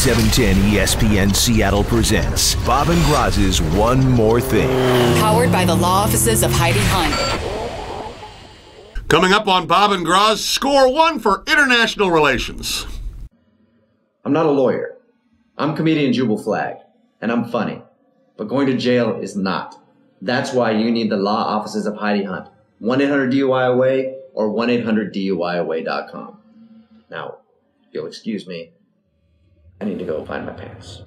710 ESPN Seattle presents Bob and Groz's One More Thing. Powered by the law offices of Heidi Hunt. Coming up on Bob and Groz, score one for international relations. I'm not a lawyer. I'm comedian Jubal Flagg, and I'm funny. But going to jail is not. That's why you need the law offices of Heidi Hunt. 1-800-DUI-AWAY or 1-800-DUIAWAY.com. Now, if you'll excuse me, I need to go find my pants.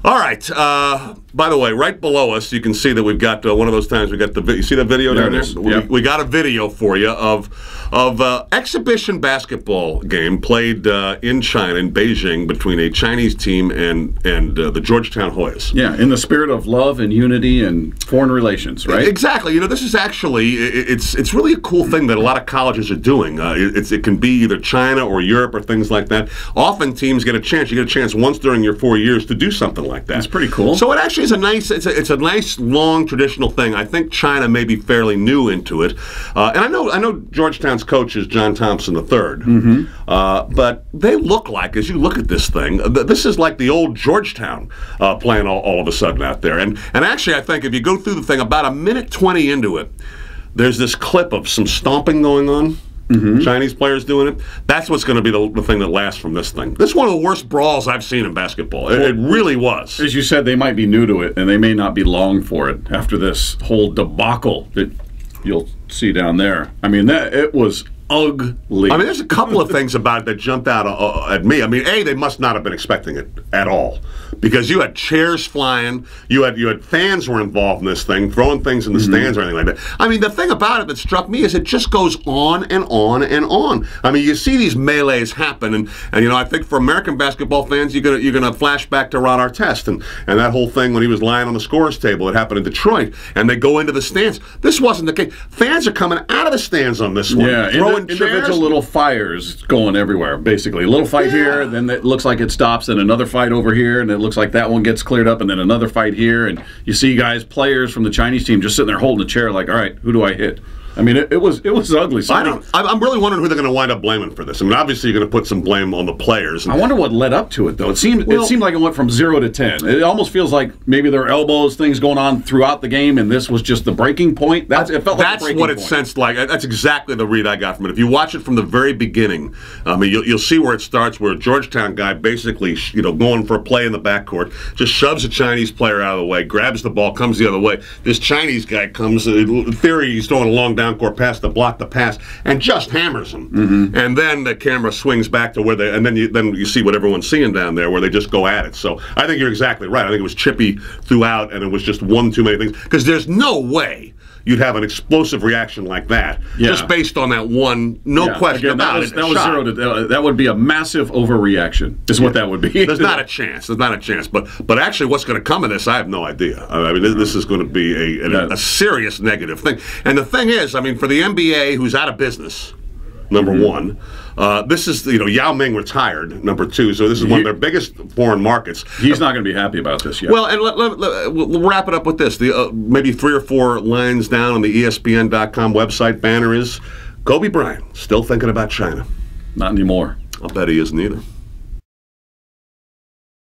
All right. By the way, right below us, you can see that we've got one of those times we got the. You see the video down there? Yep. We got a video for you of exhibition basketball game played in China, in Beijing, between a Chinese team and the Georgetown Hoyas. Yeah, in the spirit of love and unity and foreign relations, right? Exactly. You know, this is actually it's really a cool thing that a lot of colleges are doing. It can be either China or Europe or things like that. Often teams get a chance. You get a chance once during your 4 years to do something like that. It's pretty cool. So it actually is a nice. It's a nice long traditional thing. I think China may be fairly new into it, and I know Georgetown's coach is John Thompson III. Mm-hmm. But they look like, as you look at this thing, this is like the old Georgetown playing all of a sudden out there. And actually, I think if you go through the thing, about a minute 20 into it, there's this clip of some stomping going on. Mm-hmm. Chinese players doing it. That's what's going to be the thing that lasts from this thing. This is one of the worst brawls I've seen in basketball. It really was. As you said, they might be new to it, and they may not be long for it after this whole debacle that you'll see down there. I mean, it was ugly. I mean, there's a couple of things about it that jumped out at me. I mean, they must not have been expecting it at all, because you had chairs flying, you had fans were involved in this thing, throwing things in the stands or anything like that. I mean, the thing about it that struck me is it just goes on and on and on. I mean, you see these melees happen, and you know, I think for American basketball fans, you're gonna flash back to Ron Artest and that whole thing when he was lying on the scorer's table. It happened in Detroit, and they go into the stands. This wasn't the case. Fans are coming out of the stands on this one. Yeah, throwing individual little fires going everywhere, basically. A little fight here, then it looks like it stops, and another fight over here, and it looks like that one gets cleared up, and then another fight here, and you see players from the Chinese team just sitting there holding a chair like, all right, who do I hit? I mean, it was ugly. I'm really wondering who they're going to wind up blaming for this. I mean, obviously you're going to put some blame on the players. I wonder what led up to it, though. It seemed like it went from 0 to 10. It almost feels like maybe there are elbows, things going on throughout the game, and this was just the breaking point. It felt like that's what it sensed like. That's exactly the read I got from it. If you watch it from the very beginning, I mean, you'll see where it starts, where a Georgetown guy basically, going for a play in the backcourt, just shoves a Chinese player out of the way, grabs the ball, comes the other way. This Chinese guy comes, in theory, he's throwing a long down court pass to block the pass, and just hammers him. Mm-hmm. And then the camera swings back to where and then you see what everyone's seeing down there, where they just go at it. So I think you're exactly right. I think it was chippy throughout, and it was just one too many things. Because there's no way you'd have an explosive reaction like that, just based on that one, question about it. That was 0 to that would be a massive overreaction, is what that would be. There's not a chance. There's not a chance. But actually, what's going to come of this, I have no idea. I mean, this is going to be a serious negative thing. And the thing is, I mean, for the NBA, who's out of business, number one. This is, Yao Ming retired, number two, so this is one of their biggest foreign markets. He's not going to be happy about this yet. Well, and we'll wrap it up with this. Maybe 3 or 4 lines down on the ESPN.com website banner is, Kobe Bryant, still thinking about China. Not anymore. I'll bet he isn't either.